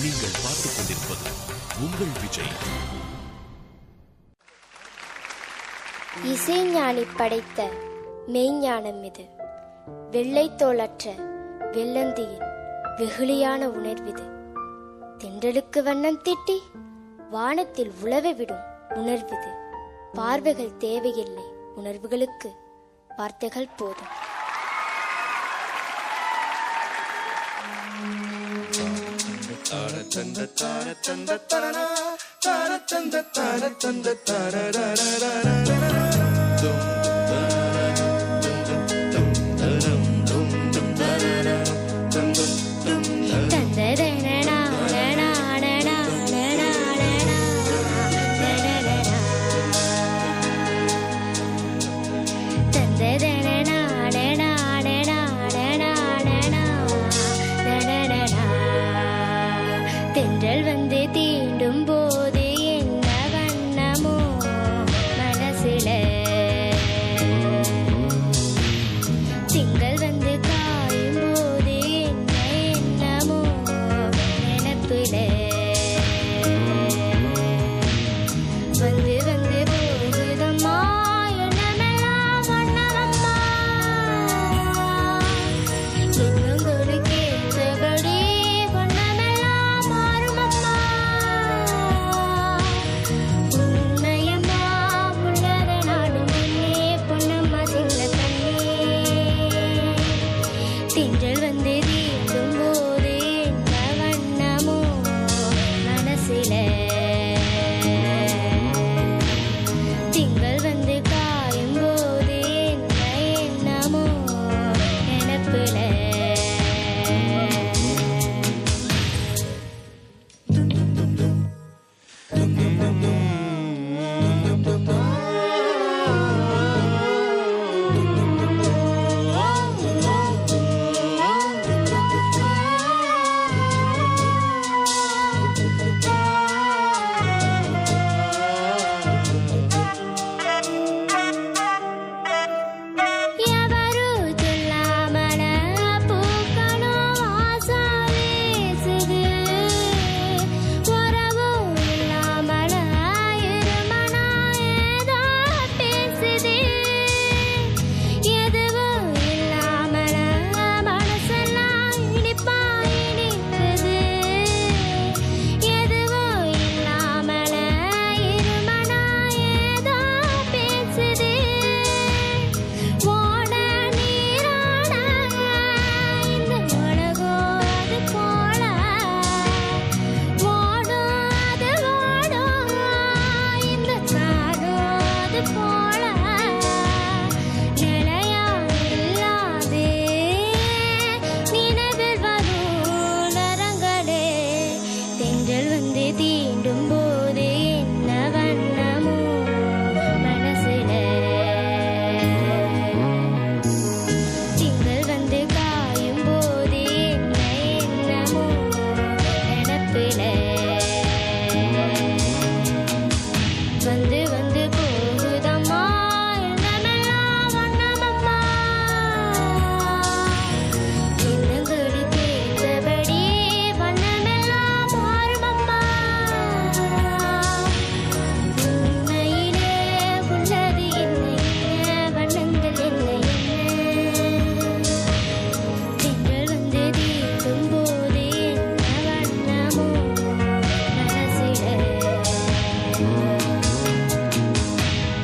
நீங்கள் பார்த்துக் கொண்டிருப்பது உங்கள் விஜய். இசைஞானி படைத்த மெய்ஞானம் இது. வெள்ளை தோளற்ற வெள்ளந்தியின் வெகுளியான உணர்விது. தென்றலுக்கு வண்ணம் தீட்டி வானத்தில் உலவை விடும் உணர்விது. பார்வைகள் தேவையில்லை, உணர்வுகளுக்கு வார்த்தைகள் போதும். தென்றல் வந்து தீண்டும் போது என்ன வண்ணமோ மனசுல, திங்கள் வந்து காயும் போது என்ன என்னமோ நினப்புல, வந்து வந்து போகுதம்மா எண்ணமெல்லாம் வண்ணமம்மா, எண்ணங்களு கேட்டபடி வண்ணமெல்லாம் மாறுமம்மா, உன்னையம்மா உள்ளத நாடும் என்னே பொன்னம்மா சின்ன கண்ணே, திங்கள் வந்து தீண்டும் போது என்ன வண்ணமோ மனசுல, திங்கள் வந்து காயும் போது என்ன என்னமோ நினப்புல. ఎవరు சொல்லாமல பூக்களும் ஆசை வீசுது, உறவும் இல்லாமல இருமனா ஏதோ பேசுது, எதுவும் இல்லாமல மனசெல்லாம் இனிப்பா இனிக்குது, எதுவும் இல்லாமல இருமனா ஏதோ பேசுது, ஓட நீரான இந்த உலகம் அது போல, ஓடும் அது ஓடும் இந்த காடும் அது போல, நிலையா இல்லாதே நினைவில் வரும் நரங்களே, தென்றல் வந்து தீண்டும் போது என்ன வண்ணமோ மனசுல, திங்கள் வந்து காயும் போது என்ன என்னமோ நினப்புல, வந்து வந்து போகுதம்மா எண்ணமெல்லாம் வண்ணமம்மா, எண்ணங்களுக்கு ஏற்றபடி வண்ணமெல்லாம் மாறுமம்மா, உண்மையிலே உள்ளது என்ன வண்ணங்கள் என்ன என்ன, திங்கள் வந்து தீண்டும் போது என்ன வண்ணமோ மனசுல,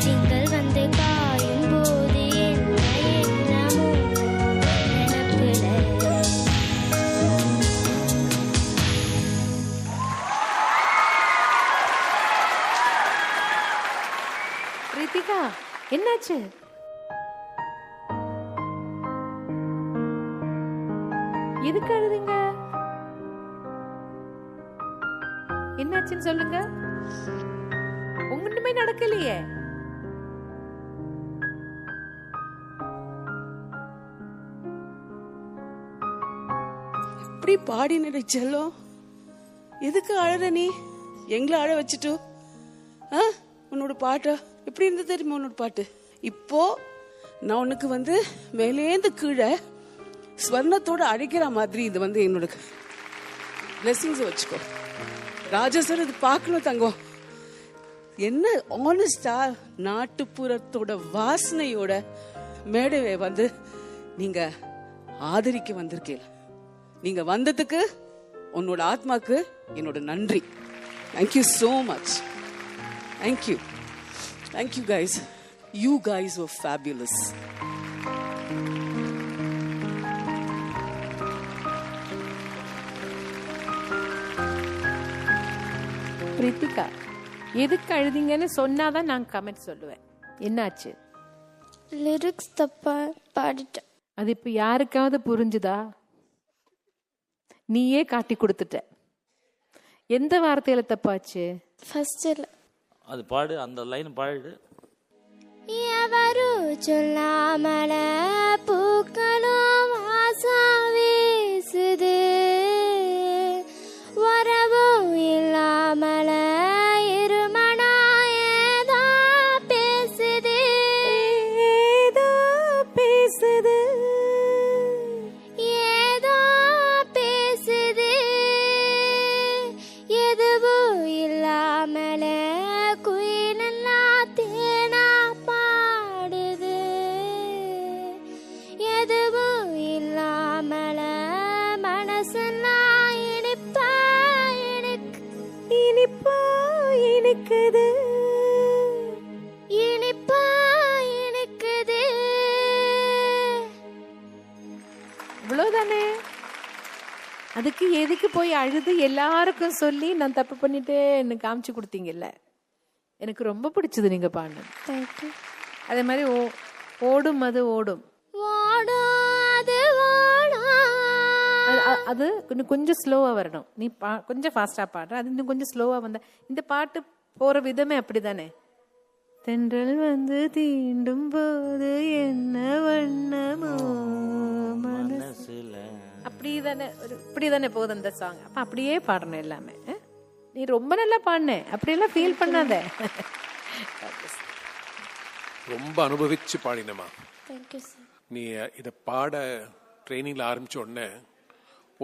திங்கள் வந்து காயும் போது என்ன என்னமோ நினப்புல. ரித்திகா, என்னாச்சு? எதுக்கு அழுதுங்க? என்னாச்சுன்னு சொல்லுங்க. ஒண்ணுமே நடக்கலையே. எப்படி பாடினடி செல்லம், எதுக்கு அழற நீ? எங்களை அழ வச்சுட்டு உன்னோட பாட்டு எப்படி இருந்தது தெரியுமா? உன்னோட பாட்டு இப்போ நான் உனக்கு வந்து மேலேந்து கீழே ஸ்வர்ணத்தோட அழைக்கிற மாதிரி இது வந்து என்னோட பிளெஸிங்ஸ் வச்சுக்கோ. ராஜா சார் இது பார்க்கணும் தங்கம். என்ன ஆனஸ்டா நாட்டுப்புறத்தோட வாசனையோட மேடவை வந்து நீங்க ஆதரிக்க வந்திருக்கீங்க. நீங்க வந்ததுக்கு உன்னோட ஆத்மாக்கு என்னோட நன்றி. Thank you so much. Thank you. Thank you guys. You guys were fabulous. Ritika, எதுக்கு அழுதிங்கன்னு சொன்னாதான் நான் கமெண்ட் சொல்லுவேன். என்னாச்சு? லிரிக்ஸ் தப்பா பாடிட்டேன். அது இப்ப யாருக்காவது புரிஞ்சுதா? நீயே காட்டி கொடுத்துட்ட. எந்த வார்த்தையில தப்பாச்சு? ஃபர்ஸ்ட்ல அது பாடு, அந்த லைன் பாடு. எவரு சொல்லாமல பூக்களும் வாசம் வீசுது, வரவும் இல்லாமல இருமனா ஏதோ பேசுது, ஏதோ பேசுது, ஏதோ பேசுது, எதுவும் இல்லாமல குயிலெல்லாம் தேனா பாடுது, எதுவும் இல்லாமல மனசெல்லாம் இனிப்பா இனிப்பா இனிக்குது, இனிப்பா இனிக்குது. இவ்வளவுதானே? அதுக்கு எதுக்கு போய் அழுது எல்லாருக்கும் சொல்லி நான் தப்பு பண்ணிட்டேன்னு காமிச்சு கொடுத்தீங்கல்ல? எனக்கு ரொம்ப பிடிச்சது நீங்க பாடினது. தேங்க்யூ. அதே மாதிரி ஓடும் அது ஓடும், ஓடும் அது ஓடும். அது இன்னும் கொஞ்சம் ஸ்லோவா வரணும். நீ கொஞ்சம் ஃபாஸ்டா பாடுற, அது இன்னும் கொஞ்சம் ஸ்லோவா வந்த. இந்த பாட்டு போற விதமே அப்படிதானே. தென்றல் வந்து தீண்டும் போது என்ன வண்ணமோ மனசுல, அப்படிதானே இப்படிதானே போகுது அந்த சாங். அப்ப அப்படியே பாடணும் எல்லாமே. நீ ரொம்ப நல்லா பாடின, அப்படியெல்லாம் ஃபீல் பண்ணாத. ரொம்ப அனுபவிச்சு பாடினமா. Thank you sir. நீ இதை பாட ட்ரைனிங்ல ஆரம்பிச்ச உடனே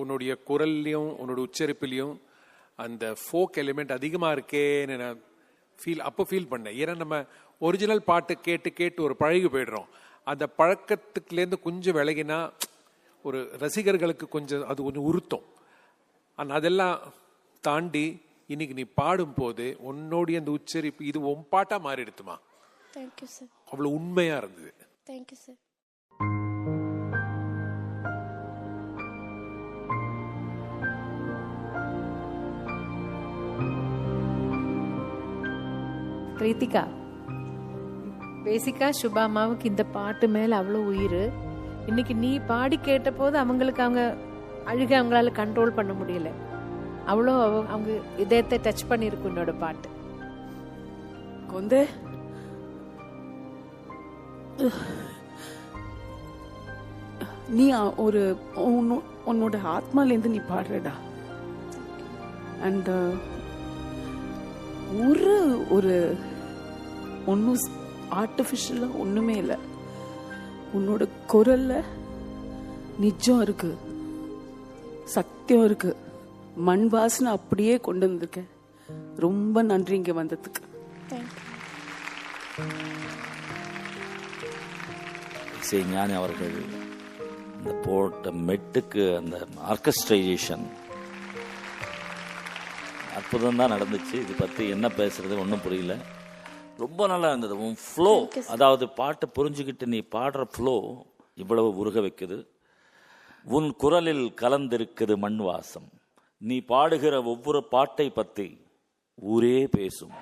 உன்னுடைய குரல்லையும் உன்னோட உச்சரிப்பிலையும் அந்த ஃபோக் எலிமெண்ட் அதிகமா இருக்கேன்னு நான் அப்போ ஃபீல் பண்ணேன். ஏன்னா நம்ம ஒரிஜினல் பாட்டு கேட்டு கேட்டு ஒரு பழகி போயிடுறோம். அந்த பழக்கத்துக்குலேருந்து கொஞ்சம் விலகினா ஒரு ரசிகர்களுக்கு கொஞ்சம் அது கொஞ்சம் உறுத்தும். ஆனால் அதெல்லாம் தாண்டி இன்னைக்கு நீ பாடும் போது உன்னோடைய அந்த உச்சரிப்பு இது உன் பாட்டா மாறிடுத்துமா. Thank you sir. அவ்வளவு உண்மையா இருந்தது. Thank you sir. ரித்திகா, பேசிக்கா சுபா அம்மாவுக்கு இந்த பாட்டு மேல அவ்வளவு உயிர். இன்னைக்கு நீ பாடி கேட்ட போது அவங்களுக்கு அவங்க அழுக அவங்களால கண்ட்ரோல் பண்ண முடியல. அவ்வளோ அவங்க இதயத்தை டச் பண்ணிருக்கு உன்னோட பாட்டு. கொந்தே நீ ஒரு உன்னோட ஆத்மாலேருந்து நீ பாடுறடா. அண்ட் ஒரு ஒன்றும் ஆர்டிஃபிஷியலாக ஒன்றுமே இல்லை. உன்னோட குரல்ல நிஜம் இருக்கு, சத்தியம் இருக்கு, மண் வாசனை அப்படியே கொண்டு வந்திருக்கேன். ரொம்ப நன்றி இங்கே வந்ததுக்கு. இசைஞானி அவர்கள் இந்த போட்ட மெட்டுக்கு அந்த ஆர்கெஸ்ட்ரைசேஷன் அற்புதம் தான் நடந்துச்சு. இது பற்றி என்ன பேசுறது ஒன்றும் புரியல. ரொம்ப நல்லா இருந்தது. உன் ஃப்ளோ, அதாவது பாட்டை புரிஞ்சுக்கிட்டு நீ பாடுற ஃப்ளோ இவ்வளவு உருக வைக்குது. உன் குரலில் கலந்திருக்குது மண் வாசம். நீ பாடுகிற ஒவ்வொரு பாட்டை பற்றி ஊரே பேசும்.